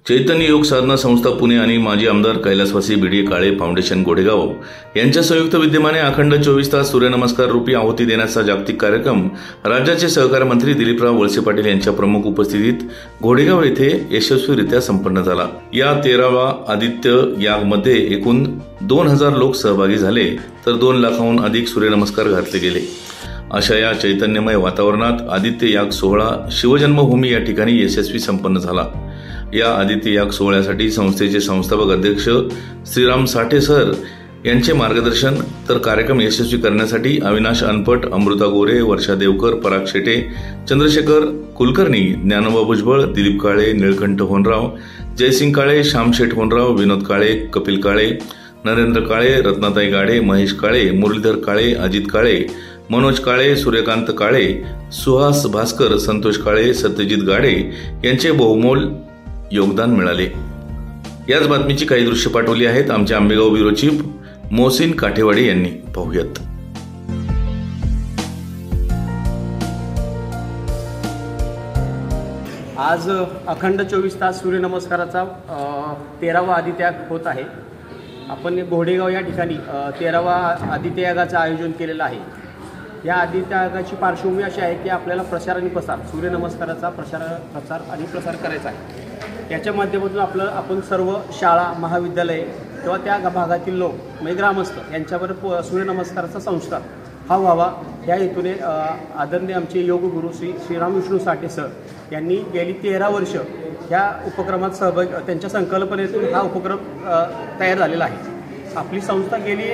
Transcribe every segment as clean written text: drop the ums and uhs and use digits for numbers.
चैतन्य योग साधना संस्था पुणे आणि माजी आमदार कैलासवासी बीडी काळे फाउंडेशन गोडेगाव यांच्या संयुक्त विद्यमाने अखंड 24 तास सूर्यनमस्कार रूपी आहुती देण्याचा जागतिक कार्यक्रम राज्याचे सहकार मंत्री दिलीपराव वळसे पाटील यांच्या प्रमुख उपस्थितीत गोडेगाव येथे यशस्वीरित्या संपन्न झाला। या 13वा आदित्य यागमध्ये एकूण 2000 लोक सहभागी झाले तर 2 लाखाहून अधिक सूर्यनमस्कार घातले गेले। अशा या चैतन्यमय वातावरणात आदित्य याग सोहळा शिवजन्मभूमी या ठिकाणी यशस्वी संपन्न झाला। या आदित्य याग सोहळ्यासाठी संस्थेचे संस्थापक अध्यक्ष श्रीराम साठे सर यांचे मार्गदर्शन, तर कार्यक्रम यशस्वी करण्यासाठी अविनाश अनपट, अमृता गोरे, वर्षा देवकर, पराग शेटे, चंद्रशेखर कुलकर्णी, ज्ञानोबा भुजबळ, दिलीप काळे, निळकंठ होनराव, जयसिंग काळे, श्यामशेठ होनराव, विनोद काळे, कपिल काळे, नरेंद्र काळे, रत्नाताई गाडे, महेश काळे, मुरलीधर काळे, अजित काळे, मनोज काळे, सूर्यकांत काळे, सुहास भास्कर, संतोष काळे, सत्यजित गाडे यांचे बहुमोल योगदान मिळाले। याच बातमीची काही दृश्य पाठवली आहेत आमचे आंबेगाव ब्युरो चीफ मोहसिन काठेवाडी यांनी। पाहूयात। आज अखंड 24 तास सूर्यनमस्काराचा 13वा आदित्य होत आहे। आपण गोडेगाव या ठिकाणी 13वा आदित्य यागाचं आयोजन केलेलं आहे। या आदित्य यागाची पार्श्वभूमी अशी आहे की आपल्याला प्रचार आणि प्रसार सूर्यनमस्काराचा प्रचार आणि प्रसार करायचा आहे। याच्या माध्यमातून आपण सर्व शाळा, महाविद्यालये किंवा त्या भागातील लोक म्हणजे ग्रामस्थ यांच्यावर सूर्यनमस्काराचा संस्कार हा व्हावा या हेतूने आदरणीय आमचे योगगुरू श्रीराम विष्णू साठे सर यांनी गेली 13 वर्ष या उपक्रमात त्यांच्या संकल्पनेतून हा उपक्रम तयार झालेला आहे। आपली संस्था गेली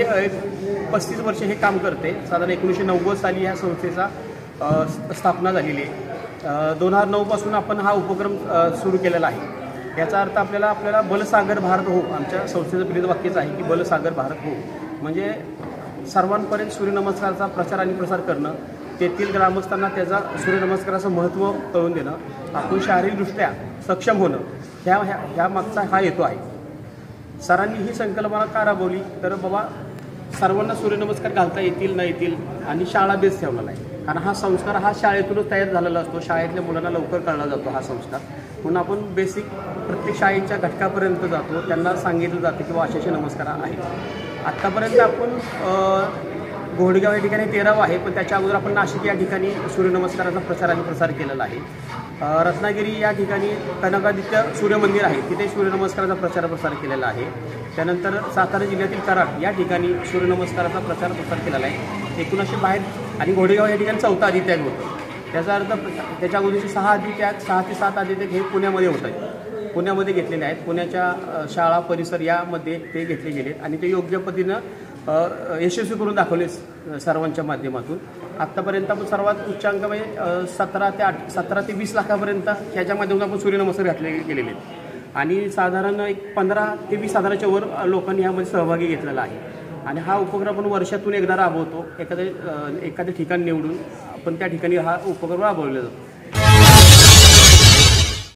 35 वर्ष हे काम करते। साधारण 1990 साली या संस्थेचा स्थापना झालेली आहे। 2009 पासून आपण हा उपक्रम सुरू केलेला आहे। याचा अर्थ आपल्याला बलसागर भारत हो, आमच्या संस्थेचं ब्रीद वाक्यच आहे की बलसागर भारत हो, म्हणजे सर्वांपर्यंत सूर्यनमस्काराचा प्रचार आणि प्रसार करणं, तेथील ग्रामस्थांना त्याचा सूर्यनमस्काराचं महत्त्व कळून देणं, आपण शारीरिकदृष्ट्या सक्षम होणं ह्या मागचा हा हेतू आहे। सरांनी ही संकल्पना का राबवली तर बाबा सर्वांना सूर्यनमस्कार घालता येतील न येतील आणि शाळा बेस ठेवलेला आहे। कारण हा संस्कार हा शाळेतूनच तयार झालेला असतो। शाळेतल्या मुलांना लवकर कळला जातो हा संस्कार, म्हणून आपण बेसिक प्रत्येक शाळेच्या घटकापर्यंत जातो, त्यांना सांगितलं जातं की असे नमस्कार आहेत। आत्तापर्यंत आपण गोडेगाव या ठिकाणी 13वा आहे, पण त्याच्या अगोदर आपण नाशिक या ठिकाणी सूर्यनमस्काराचा प्रचार आणि प्रसार केलेला आहे। रत्नागिरी या ठिकाणी कनकादित्य सूर्यमंदिर आहे, तिथे सूर्यनमस्काराचा प्रचार प्रसार केलेला आहे। त्यानंतर सातारा जिल्ह्यातील कराड या ठिकाणी सूर्यनमस्काराचा प्रचार प्रसार केलेला आहे। एकूण असे बाहेर आणि गोडेगाव या ठिकाणी 4था आदित्य होतं। त्याचा अर्थ त्याच्या अगोदरचे 6 आदित्य 6 ते 7 आदित्य हे पुण्यामध्ये होत आहेत, पुण्यामध्ये घेतलेले आहेत। पुण्याच्या शाळा परिसर यामध्ये ते घेतले गेले आणि ते योग्य पद्धतीनं यशस्वी करून दाखवले सर्वांच्या माध्यमातून। आत्तापर्यंत आपण सर्वात उच्चांक म्हणजे 17 ते 20 लाखापर्यंत ह्याच्या माध्यमातून आपण सूर्यनमस्कार घातले गेलेले आहेत आणि साधारण एक 15 ते 20,000च्या वर लोकांनी यामध्ये सहभागी घेतलेला आहे। आणि हा उपक्रम आपण वर्षातून एकदा राबवतो, एखाद्या ठिकाण निवडून आपण त्या ठिकाणी हा उपक्रम राबवला जातो।